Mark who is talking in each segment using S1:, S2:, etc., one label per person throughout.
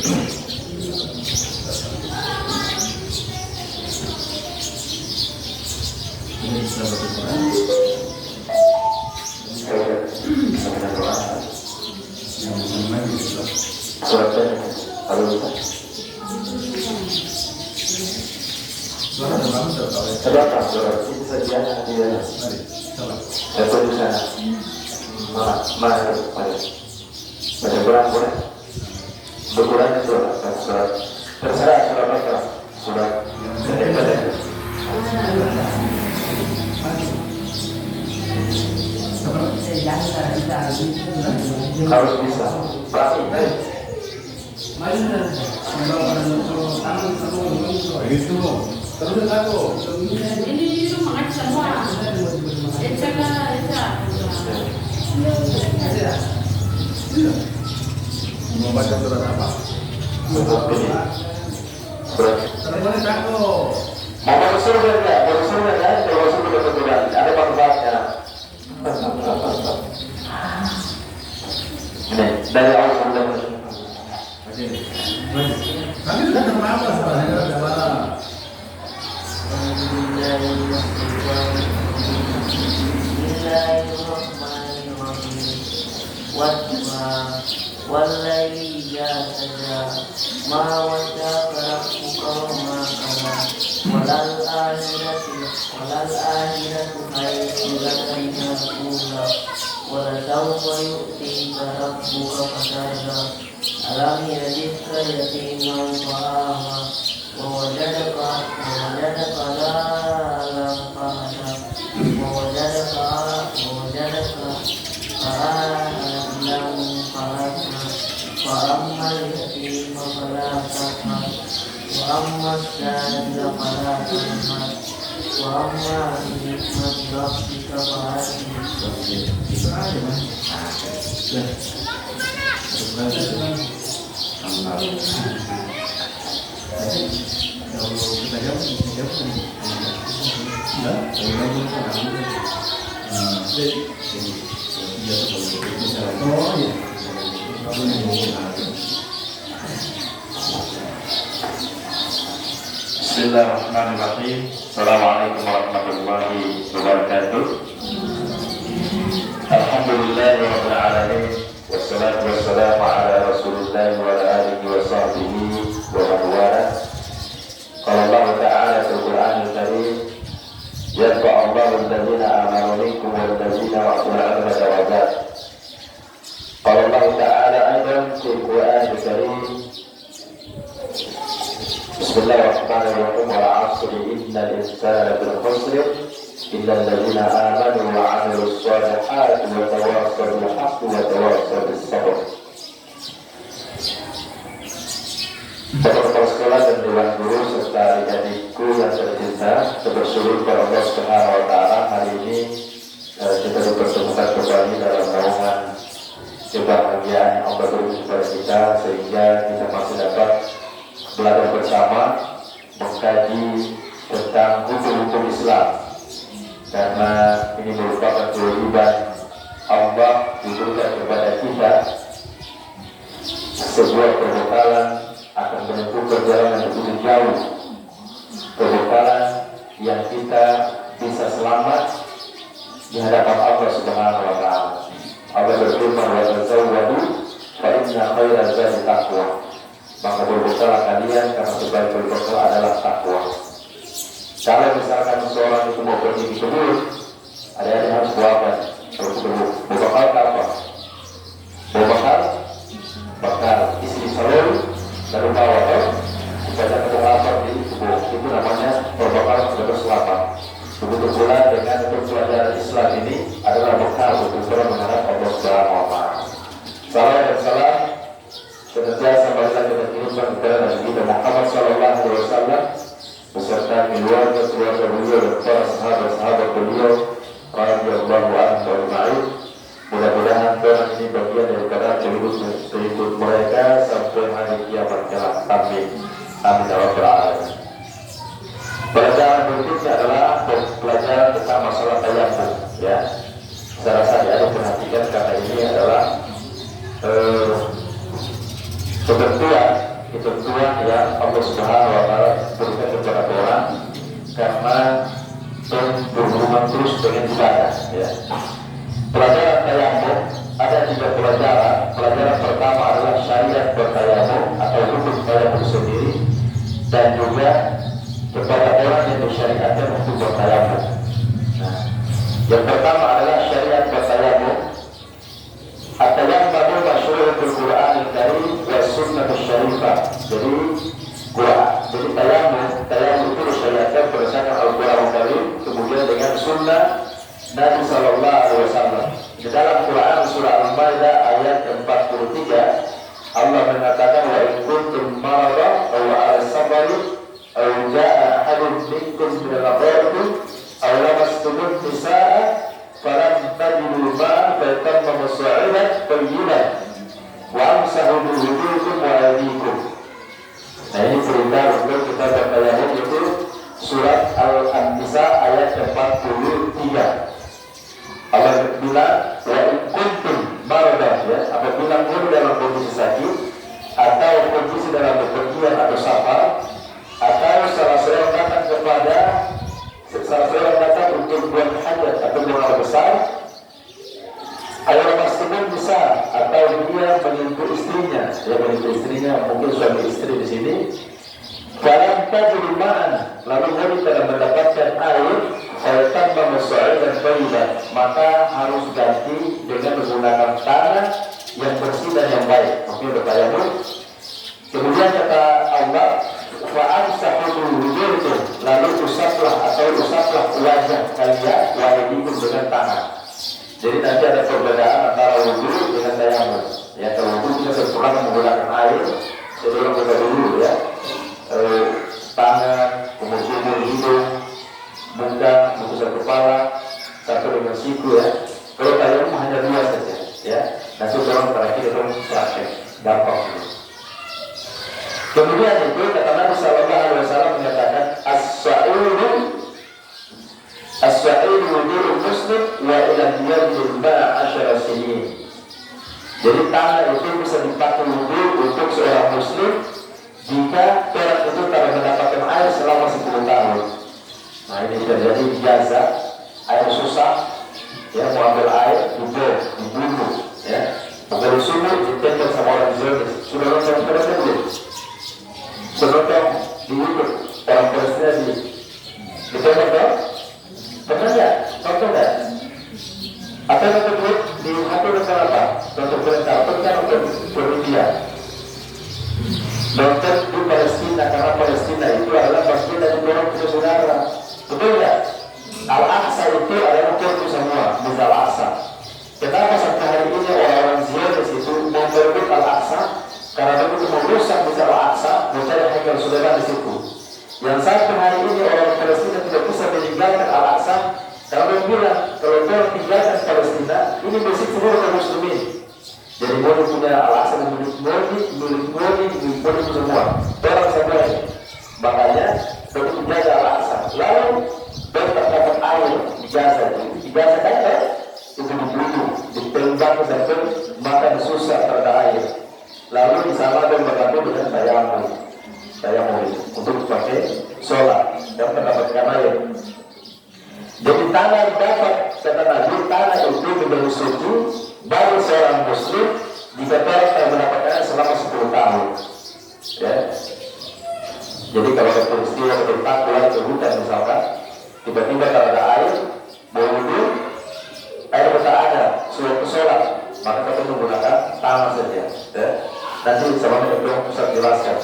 S1: Ini bisa berdoa. Yang benar bisa.
S2: Suratnya harus.
S1: Suara ada kamu tahu ya?
S2: Surat surat itu saja dia.
S1: Mari, coba.
S2: Saya di sana. Mari. Baca Quran boleh. Berkurang surat. Terserah surat apa. Surat. Harus bisa. Pasti.
S1: Begitu. Terus aku.
S3: Ini mengaji semua.
S1: Mau baca surat apa?
S2: Surat.
S1: Terus aku.
S2: Mau masuk surga enggak? Mau masuk surga kan? Kalau masuk surga betulan. Ada manfaatnya. Ini dari awal sampai
S1: Kami sudah kenapa sebenarnya ada mana?
S4: والليل إذا سجى ما ودعك ربك وما قلى وللآخرة خير لك من الأولى ولسوف يؤتيك ربك فترضى ألم يجدك يتيما فآوى ووجدك ضالا فهدى ووجدك عائلا فأغنى فأما اليتيم فلا تقهر وأما السائل فلا تنهر وأما بنعمة ربك
S2: Bismillahirrahmanirrahim. Assalamualaikum warahmatullahi wabarakatuh. Alhamdulillahirabbil alamin. Wassalatu wassalamu ala Rasulillah wa ala alihi wa sahbihi wa man wala. Qala Allah Ta'ala fil Qur'anil Karim, yarfa'u Allahu alladhina amanu minkum wal ladzina utul 'ilma darajat. Qala Allah Ta'ala aidan fil Qur'anil Karim, Bismillahirrahmanirrahim. Wal 'asri innal insana lafi khusr illa alladziina aamanu wa 'amilus shalihati wa tawassaw bil haqqi wa tawassaw bis sabr. Kepala sekolah dan dewan guru serta adik-adikku yang tercinta, bersyukur kepada Allah Subhanahu wa Ta'ala, hari ini kita dipertemukan kembali dalam naungan kebahagiaan yang Allah beri kepada kita, sehingga kita masih dapat belajar bersama mengkaji tentang hukum-hukum Islam, karena ini merupakan kewajiban Allah diberikan kepada kita sebuah perbekalan akan menempuh perjalanan begitu jauh, perbekalan yang kita bisa selamat di hadapan Allah Subhanahu wa Ta'ala. Allah berfirman, wa tazawwadu fa inna khairaz zadi taqwa. Maka berbekallah kalian karena sebaik-baik bekal adalah takwa. Kalau misalkan seorang itu mau pergi ke kebun, ada yang harus buatkan. Kalau ke kebun, berbekal apa? Berbekal, bakal isi telur, lalu bawa supaya ketemu lapar di kebun. Itu namanya berbekal sebagai selamat. Begitu pula dengan untuk pelajaran Islam ini adalah bekal untuk orang menghadap Allah Subhanahu wa Ta'ala. Salam dan salam senantiasa marilah kita kirimkan kepada Nabi kita Muhammad sallallahu alaihi wasallam beserta keluarga beliau dan para sahabat-sahabat beliau radhiyallahu anhum ajma'in. Mudah-mudahan Tuhan ini bagian daripada pengikut mereka sampai hari kiamat kelak. Amin. Amin ya rabbal alamin. Pelajaran berikutnya adalah pelajaran tentang masalah tayammum, ya. Saya rasa ada perhatikan karena ini adalah ketentuan ketentuan yang Allah Subhanahu wa Ta'ala berikan kepada orang karena berhubungan terus dengan ibadah. Ya. Pelajaran tayamum ada 3 pelajaran. Pelajaran pertama adalah syariat bertayamum atau hukum tayamum sendiri, dan juga kepada orang yang disyariatkan untuk bertayamum. Nah, yang pertama adalah syariat bertayamum. At-tayammum masyhur bil Qur'an al-Karim wa sunnah syarifah. Jadi tayamum itu disyariatkan berdasarkan Al-Qur'an al-Karim, kemudian dengan sunnah Nabi sallallahu alaihi wasallam. Di dalam Quran surah Al-Maidah ayat 43, Allah mengatakan wa in kuntum marada aw 'ala safari aw jaa'a ahadun minkum min al-ghaib aw lamastumun nisaa falam tajidu ma'an fayatammamu sa'idan tayyiban wa amsahu bi wujuhikum wa aydikum. Nah, ini perintah untuk kita bertayamum, itu surat Al-Nisa ayat 43. Allah bilang wa in kuntum marada, ya, apabila kamu dalam kondisi sakit atau kondisi dalam bepergian atau safar, atau salah seorang datang untuk buang hajat atau buang air besar, ayo pastikan bisa, atau dia menyentuh istrinya, mungkin suami istri di sini. Dalam tajul ma'an, lalu dia tidak mendapatkan air, tanpa masalah dan thayyiban, maka harus ganti dengan menggunakan tanah yang bersih dan yang baik. Maksudnya bertayamum. Kemudian kata Allah, fa'amsahu wujuhakum, lalu usaplah wajah kalian wajibun dengan tangan. Jadi nanti ada perbedaan antara wudu dengan tayamum. Ya, kalau wudu kita sempurna menggunakan air sebelum kita dulu, ya. Tangan, kemudian hidung, muka, menusuk kepala, sampai dengan siku, ya. Kalau tayamum hanya 2 saja, ya. Nanti orang terakhir itu praktek, gampang. Kemudian itu kata Nabi Sallallahu Alaihi Wasallam menyatakan as-sa'idu wudu'ul muslim wa ilam yadul ma'a 10 sinin. Jadi tanah itu bisa dipakai wudu untuk seorang muslim jika orang itu telah mendapatkan air selama 10 tahun. Nah, ini terjadi biasa, air susah, ya, mau ambil air, dibunuh, ya, bukan di sumur, ditempel sama orang Zionis. Sudah nonton pada belum? Sebelum dihidup orang Palestina ditempel dong? Pernah nggak? Contoh nggak? Apa yang disebut di hati dokter apa? Dokter Palestina, untuk India. Dokter di Palestina, karena Palestina itu adalah masjid dari orang saudara. Betul nggak? Al-Aqsa itu adalah untuk semua, misal Al-Aqsa. Kenapa sampai hari ini orang-orang Zionis itu memberebut Al-Aqsa? Karena itu merusak misal Al-Aqsa, mencari haikal saudara di situ. Yang sampai hari ini orang Palestina tidak bisa meninggalkan Al-Aqsa. Kalau bilang, kalau orang tinggalkan Palestina, ini bersih seluruh kaum muslimin. Jadi boleh punya Al-Aqsa, milik semua. Orang semua. Makanya untuk menjaga Al-Aqsa. Lalu tetap dapat air di Gaza kan? Itu dibunuh, ditembak sampai makan susah terhadap air. Lalu di sana dan berlaku dengan tayamum untuk pakai sholat dan mendapatkan air. Jadi tanah dapat, kata Nabi, tanah itu menjadi suci bagi seorang muslim jika telah mendapatkannya selama 10 tahun. Ya. Jadi kalau ada peristiwa ketika keluar ke hutan misalkan, tiba-tiba kalau ada air, mau wudhu, air tak ada, sudah ke sholat, maka kita menggunakan tanah saja. Ya. Nanti sama itu bisa jelaskan.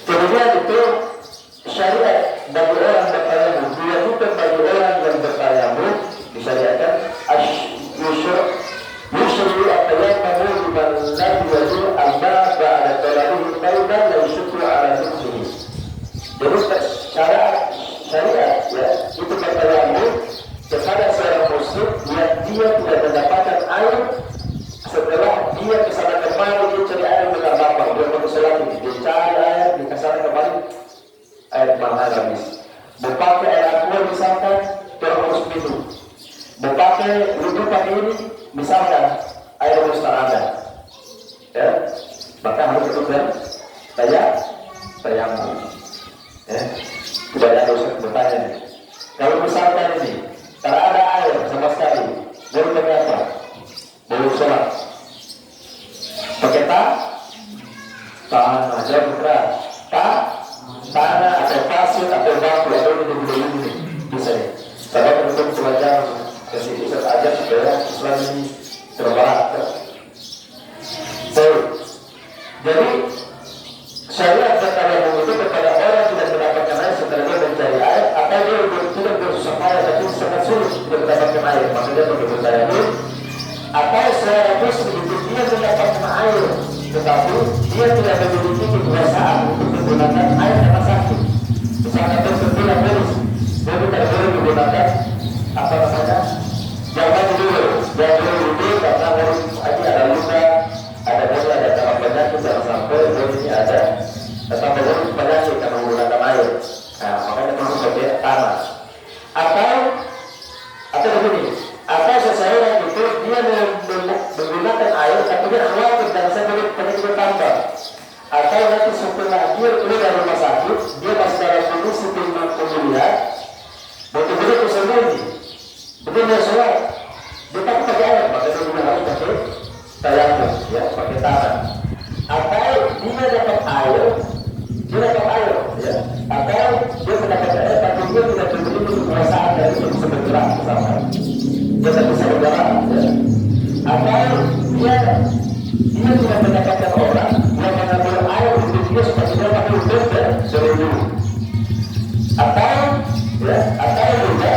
S2: Kemudian itu syariat bagi orang bertayamum, dilakukan bagi orang yang bertayamum disyariatkan yusyri at-tayammum liman lam yajid al-ma' ba'da talabihi tauban la yusyri ala nafsihi. Jadi syariat, ya, itu bertayamum kepada seorang muslim yang dia tidak mendapatkan air setelah dia kesana kembali, dia cari air dengan lapar, dia berusaha lagi, dia cari air, dia kesana kembali, air mana habis. Berpakai air aqua misalkan, dia harus minum. Berpakai wudhu pakai ini, misalkan air harus tak ada, ya, maka harus bertayamum. tayamum. Ya, tidak ada usah bertanya nih. Kalau misalkan ini tak ada air sama sekali, boleh pakai apa? Boleh sholat. Pakai tanah, jauh keras, tanah atau pasir atau batu atau ini bisa ya. Saya untuk belajar kasih Ustaz ajar supaya Islam ini terbarat. Jadi syariat sekalian itu kepada orang tidak mendapatkan air setelah dia mencari air, atau dia tidak bersusah payah tapi sangat sulit tidak mendapatkan air, maka dia pergi bertayamum. Atau secara resmi dia mendapatkan air, tetapi dia tidak memiliki kebiasaan untuk menggunakan air karena sakit. Misalnya tersentuh virus, dia tidak boleh menggunakan apa namanya, jangan dulu karena lagi ada luka, ada bola, ada tanah penyakit, jangan sampai ini ada tetap boleh penyakit karena menggunakan air. Nah, makanya perlu pakai tanah. Atau begini, atau seseorang itu dia menggunakan air tapi dia khawatir dan saya boleh penyakit bertambah. Atau nanti setelah dia keluar dari rumah sakit, dia masih dalam kondisi pemulihan, betul-betul tersembunyi, betul dia sholat, dia tak pakai air, maka dia juga harus pakai tayamum, ya, pakai tanah. Atau dia dapat air, ya, atau dia mendapat air tapi dia tidak memiliki kekuasaan dari itu bisa bergerak misalkan, dia tak bisa bergerak, ya. Atau dia tidak mendapatkan orang yang mengambil air untuk dia supaya dia pakai udut dan serudu. Atau juga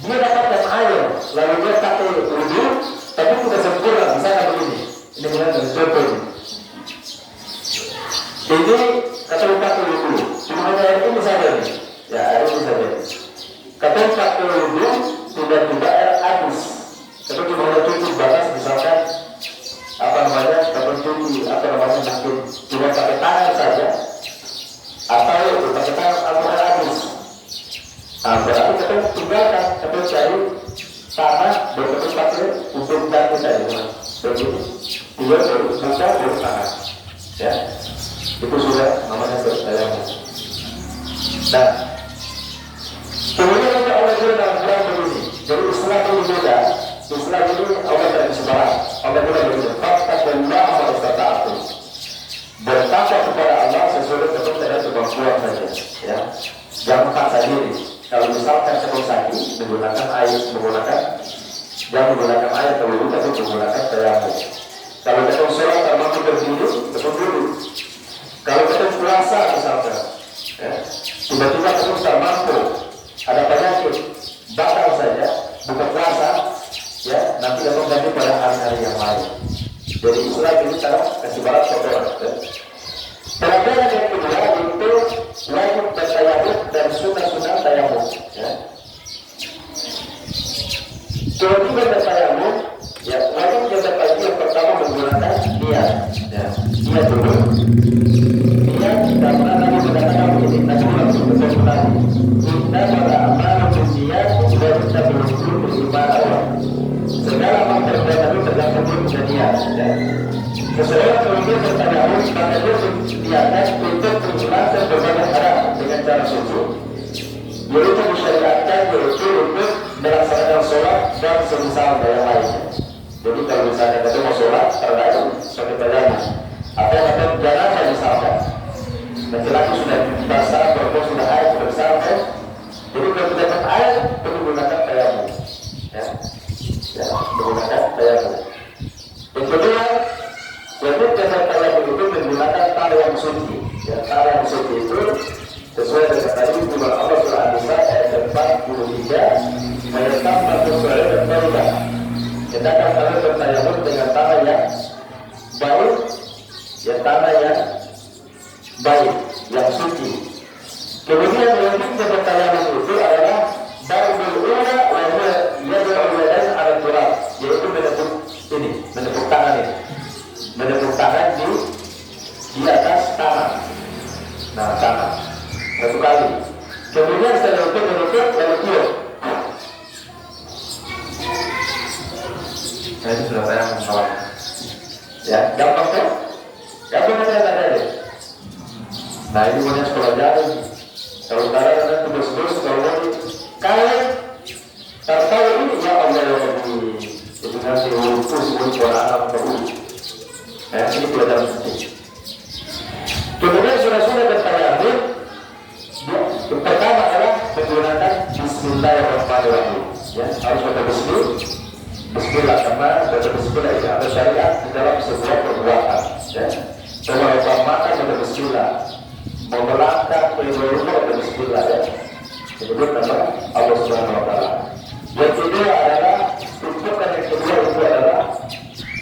S2: dia dapatkan air lalu dia pakai udut tapi tidak sempurna, misalnya begini. Ini mulai dari contoh ini. Ini kata pakai udut, cuma hanya air ini saja nih, ya air ini saja. Kata pakai udut tiba-tiba air habis, tapi cuma hanya cukup batas misalkan mungkin cuma pakai tangan saja atau pakai tangan atau air habis. Nah, berarti kita tinggalkan, kita cari tanah berbentuk pakai untuk ganti tadi, begitu dia baru buka baru tangan, ya itu sudah namanya bertayamum. Nah, kemudian kita Allah juga dalam Quran begini. Jadi Islam ini beda. Islam ini Allah tidak disebarang. Allah tidak begitu. Fattakullah mastata'tum. Bertakwa kepada Allah sesuai dengan kemampuan saja. Ya, jangan paksa diri. Kalau misalkan sedang sakit, menggunakan air, jangan menggunakan air terlalu, tapi menggunakan tayamum. Kalau kita sholat tak mampu berdiri, tetap dulu. Kalau kita puasa misalkan, ya, tiba-tiba kita tak mampu, ada penyakit, batal saja, buka puasa, ya, nanti kita ganti pada hari-hari yang lain. Jadi Islam ini cara kasih barat ke orang. Ya. Pelajaran yang kedua itu wajib bertayamum dan sunnah-sunnah tayamum. Ya. Kewajiban bertayamum, ya, wajib bertayamum yang pertama menggunakan niat. Ya. Niat dulu. Niat karena Nabi mengatakan begini, Nabi betul-betul tadi. Kita pada amal niat juga kita belum beribadah Allah. Segala amal terbaik itu tergantung dengan niat. Ya. Seseorang kemudian bertayamum maka dia niatnya untuk menjelaskan berbagai hal dengan cara sujud. Yaitu disyariatkan yaitu untuk melaksanakan sholat dan semisal yang lainnya. Jadi kalau misalnya kita mau sholat terbaik pakai tayamum. Atau ada jenazah misalkan, laki-laki sudah basah, perempuan sudah air sudah besar, kan? Jadi kalau kita dapat air perlu menggunakan tayamum. Ya, menggunakan tayamum. Yang kedua, jadi dasar tayamum itu menggunakan tali yang suci. Ya, tali yang suci itu sesuai dengan tadi firman Allah surah An-Nisa ayat 43, menetap satu suara dan berubah. Kita akan selalu bertayamum dengan tanah yang baik, ya tanah yang baik, yang suci. Kemudian yang kita bertayamum itu adalah darul ula wa yadul yadan ala turab, yaitu menepuk tangan ini. Menepuk tangan di atas tanah. Nah, tanah satu kali. Kemudian setelah itu menutup lalu tiup. Nah, itu sudah saya mengalami. Ya, gampang kan? Gampang kan ada tadi? Nah ini punya sekolah jauh. Kalau kalian ada tugas-tugas, kalian tahu ini ya Allah yang lebih itu nanti utus Quran atau ini pelajaran penting. Kemudian surah-surah bertayammum yang pertama adalah menggunakan Bismillahirrahmanirrahim. Ya, harus baca Bismillah karena baca Bismillah itu ada syariat di dalam sebuah perbuatan. Ya, kalau makan baca Bismillah, mau melangkah menuju baca Bismillah ya. Kemudian nama Allah Subhanahu Wa Taala. Yang kedua adalah tuntutan yang kedua itu adalah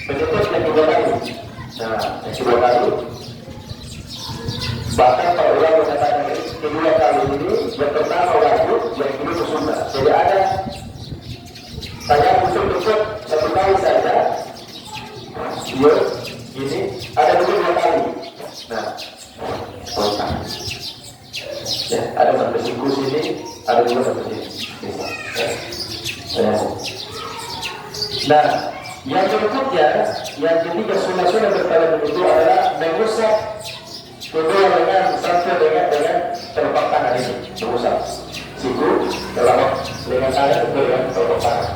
S2: menyebut yang kedua kali. Nah, yang kedua kali bahkan para ulama mengatakan kedua kali ini yang pertama wajib, yang kedua sunnah. Jadi ada saya usul-usul satu kali saja. Ya, ini ada dua kali. Nah, kontak. Ya, ada sampai siku sini, ada juga sampai sini. Ya. Nah, yang berikutnya, yang ketiga sunnah-sunnah bertayammum itu adalah mengusap kedua lengan sampai dengan telapak tangan ini, mengusap siku, telapak lengan tangan itu dengan telapak tangan.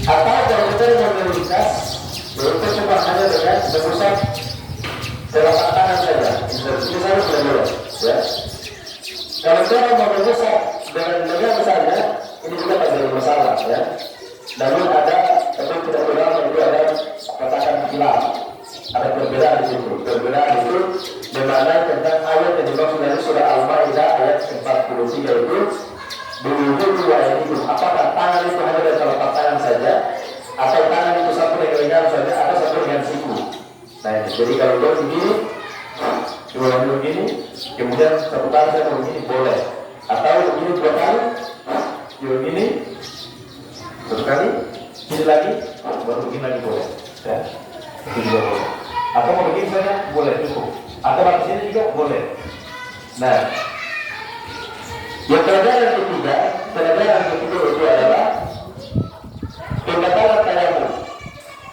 S2: Atau kalau kita mau melintas, itu cuma hanya dengan mengusap telapak tangan saja. Ini saya sudah mulai, ya. Kalau kita mau mengusap dengan lengan saja, ini juga tak ada masalah, ya. Namun ada tapi tidak benar itu ada katakan khilaf, ada perbedaan di situ. Perbedaan itu mengenai tentang ayat yang dimaksud dari surah Al-Maidah ayat 43 itu berwujud dua ayat itu. Apakah tangan itu hanya dari telapak tangan saja, atau tangan itu satu dengan lengan saja, atau satu dengan siku? Nah, jadi kalau dua begini, dua begini, kemudian satu tangan saya begini boleh, atau begini dua kali, dua begini, satu kali, ini lagi, baru begini lagi boleh, ya, itu juga boleh. Atau mau begini saja boleh cukup, atau di sini juga boleh. Nah, yang pelajaran ketiga itu adalah pembatalan tayammum.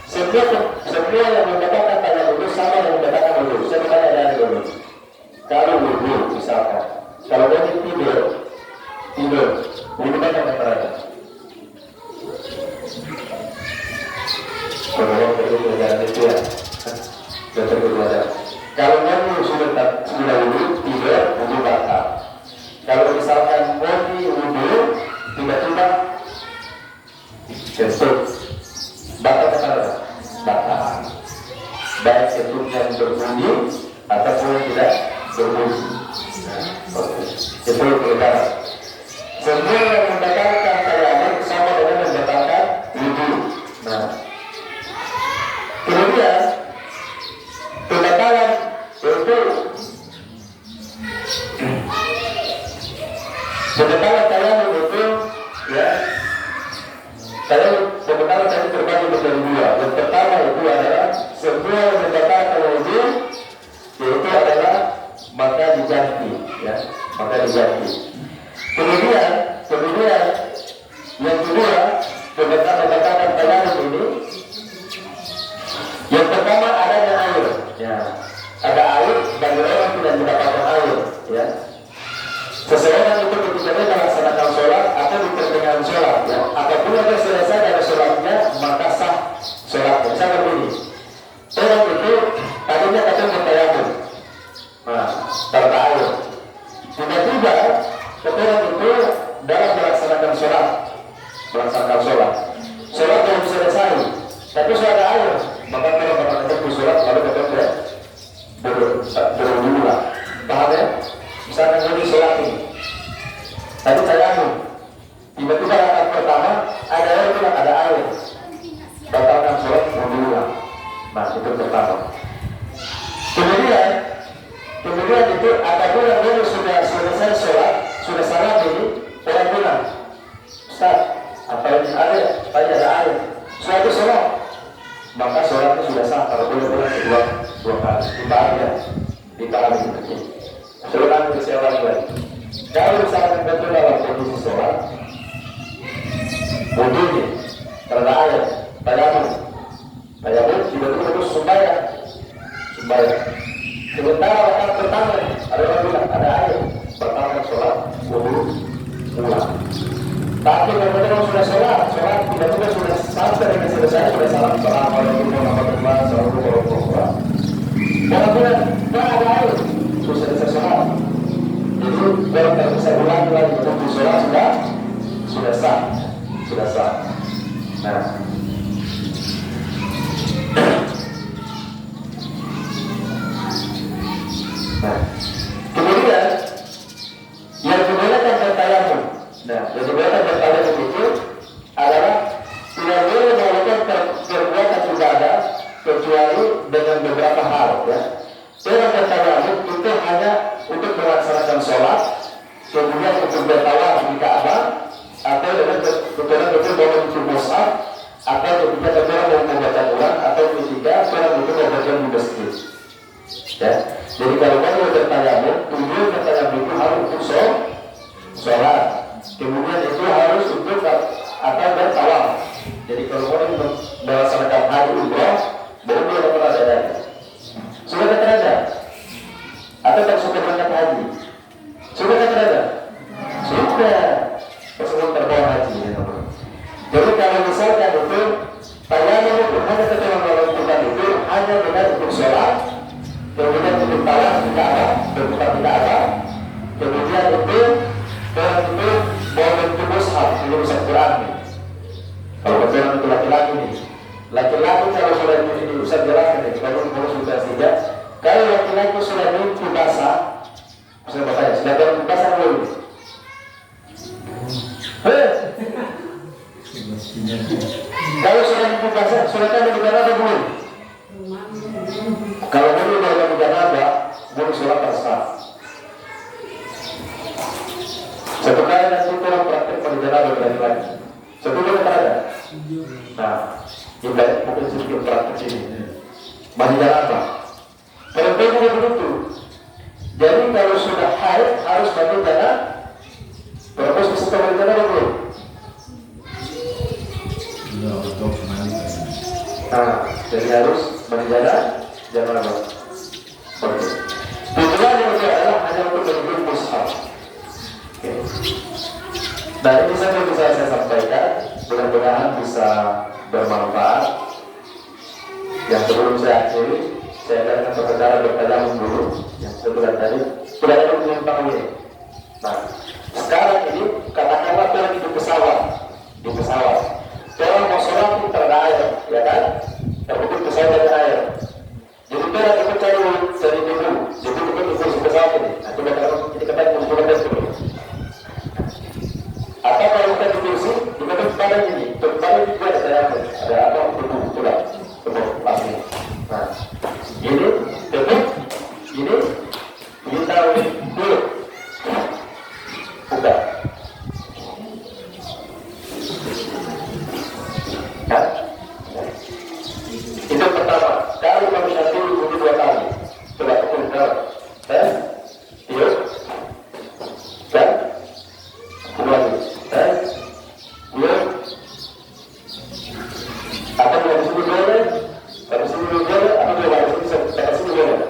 S2: Semua yang membatalkan tayammum itu sama dengan membatalkan wudu. Saya bertanya dari dulu. Kalau wudu misalkan, kalau dia tidur, bagaimana caranya? Kalau perlu pelajaran itu ya, dan terpelajar. Kalau dia sudah wudu, tidur, wudu batal. Kalau misalkan mandi wudu, tiba-tiba kentut, batal kata batal. Baik kentut yang berbunyi ataupun tidak berbunyi. Itu perbedaan. Semua yang membatalkan tayammum sama dengan membatalkan wudu. Nah, kemudian pembatalan itu pembatalan tayammum itu ya, pembatalan tadi terbagi menjadi dua. Yang pertama itu adalah semua yang membatalkan wudu, yaitu adalah maka diganti, ya, maka diganti. Kemudian yang kedua pembatalan tayammum ini, yang pertama adanya air, ya, ada air bagi orang tidak mendapatkan air, ya. Seseorang itu ketika dia melaksanakan sholat atau di pertengahan sholat, ya, apabila dia selesai dari sholatnya maka sah sholatnya. Misalnya begini, orang itu tadinya kata bertayammum, nah, tanpa air, tiba-tiba orang itu dalam melaksanakan sholat, sholat belum selesai, tapi sudah ada air, maka kalau melakukan sholat lalu kita berwudu lah, paham ya? Misalnya ini sholat ini, tadi tayammum, tiba-tiba rakaat pertama ada air, tidak ada air, batalkan sholat berwudu lah. Nah, itu pertama. Kemudian itu apabila yang dulu sudah selesai sholat, sudah salat ini, orang bilang, Ustaz, apa ini ada air, sudah itu sholat, maka sholatnya sudah sah. Kalau boleh dua kali, dipahami seperti ini. Sholat itu saya lagi. Kalau misalkan betul dalam kondisi sholat, wudunya karena air, tayammum tiba-tiba terus supaya kalau sudah sholat tiba-tiba sudah sampai dengan selesai sudah salam assalamualaikum warahmatullahi wabarakatuh. Orang bilang nggak ada air, terus selesai sholat. Jadi kalau tidak bisa ulangi lagi untuk sholat sudah sah. Nah, kemudian yang dibolehkan bertayamum. Nah, yang dibolehkan bertayamum itu adalah tidak boleh melakukan perbuatan ibadah kecuali dengan beberapa hal, ya. Orang bertayamum itu hanya untuk melaksanakan sholat, kemudian untuk bertawaf di Ka'bah, atau dengan betul-betul mau menuju mushaf, atau ketika orang mau membaca Quran, atau ketika orang itu mau baca di masjid. Ya, jadi kalau kamu bertayamum, tujuan bertayamum itu harus untuk sholat, kemudian itu harus untuk atau bertawaf. Jadi kalau orang melaksanakan haji umrah, baru dia dapat ada. Sudah ada? Atau tak sudah berangkat haji? Sudah ada? Sudah. Sebelum terbawa haji, ya teman. Jadi kalau misalnya itu tayamum itu hanya keterangan melakukan itu hanya dengan untuk sholat, kemudian untuk tawaf di Ka'bah, berputar di Ka'bah, kemudian itu orang itu mau bentuk mushaf, ini mushaf Quran nih. Kalau betul itu laki-laki nih, laki-laki kalau sudah ini usah jelaskan nih, kalau sudah tidak, kalau laki-laki sudah mimpi basah, saya bertanya, sudah mimpi basah belum? Kalau sudah mimpi basah, sudah tahu di mana ada belum? Kalau belum dalam janabah, boleh sholat tersah. Satu kali nanti orang praktek pada janabah lagi. Satu kali ada. Nah, kita mungkin sedikit praktek ini. Mandi janabah. Perempuan juga begitu. Jadi kalau sudah haid harus mandi janabah. Perempuan bisa mandi janabah belum?
S1: Sudah untuk mandi.
S2: Nah, jadi harus mandi janabah. Oke. Tujuannya adalah hanya untuk menuju mushaf. Oke. Nah, ini saja bisa saya sampaikan. Mudah-mudahan bisa bermanfaat. Yang sebelum saya akhiri, saya akan saudara bertayamum dulu. Yang sebulan tadi sudah ada penumpang ini. Nah, sekarang ini katakanlah orang di pesawat, orang mau sholat itu ada air, ya kan? Terbuka pesawat ada air. Jadi orang itu cari debu, jadi itu kursi pesawat ini. Nah, coba kalau kita katakan dulu. Atau kalau kita di kursi, kita berbadan ini, berbadan juga ada apa? Debu, pasti. Nah, ini debu, ini kita dulu, buka. Kan? Itu pertama. Kali kami nanti bunyi 2 kali. Coba ukur kan? Yuk. Dan kedua lagi. Yuk. Atau dari sini boleh, dari sini boleh, atau dari sini boleh.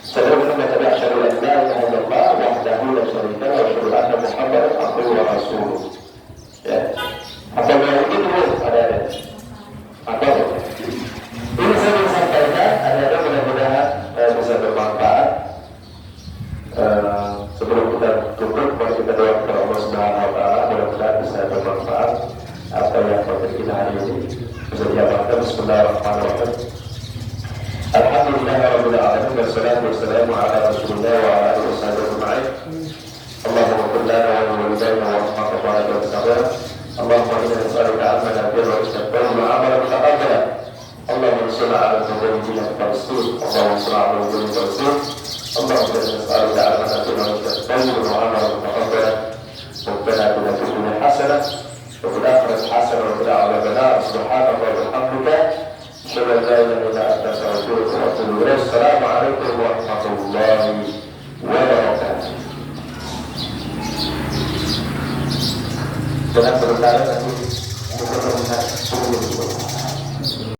S2: Saya berkata asyhadu an la ilaha illallah wahdahu la syarika lahu wa asyhadu anna Muhammadan abduhu wa rasuluh. Ya. Apa yang itu ada. Apa? Ini saya ingin sampaikan, ada mudah-mudahan bisa bermanfaat. Sebelum kita tutup, mari kita doa kepada Allah Subhanahu Wa Taala, mudah-mudahan bisa bermanfaat. Apa yang kita hari ini bisa diamalkan. Bismillahirrahmanirrahim. Alhamdulillahirabbil alamin wassalatu wassalamu ala Rasulillah wa ala alihi wasallam. Allahumma qul lana wa liwalidayna warhamna wa sabra. Allahumma inna nas'aluka 'ilman nafi'an wa rizqan tayyiban wa 'amalan mutaqabbalan. Allahumma insurna 'ala al-mujahidin fi Palestin. Allahumma insurna 'ala al-mujahidin fi Palestin. Allahumma inna nas'aluka 'ilman nafi'an wa rizqan tayyiban wa 'amalan mutaqabbalan. Rabbana atina fid dunya hasanah wa fil akhirati hasanah wa qina adhaban nar. Subhanaka wa bihamdika asyhadu an la ilaha illa anta astaghfiruka wa atubu ilaik. Assalamu alaikum warahmatullahi wabarakatuh. Dengan sebentar nanti kita melihat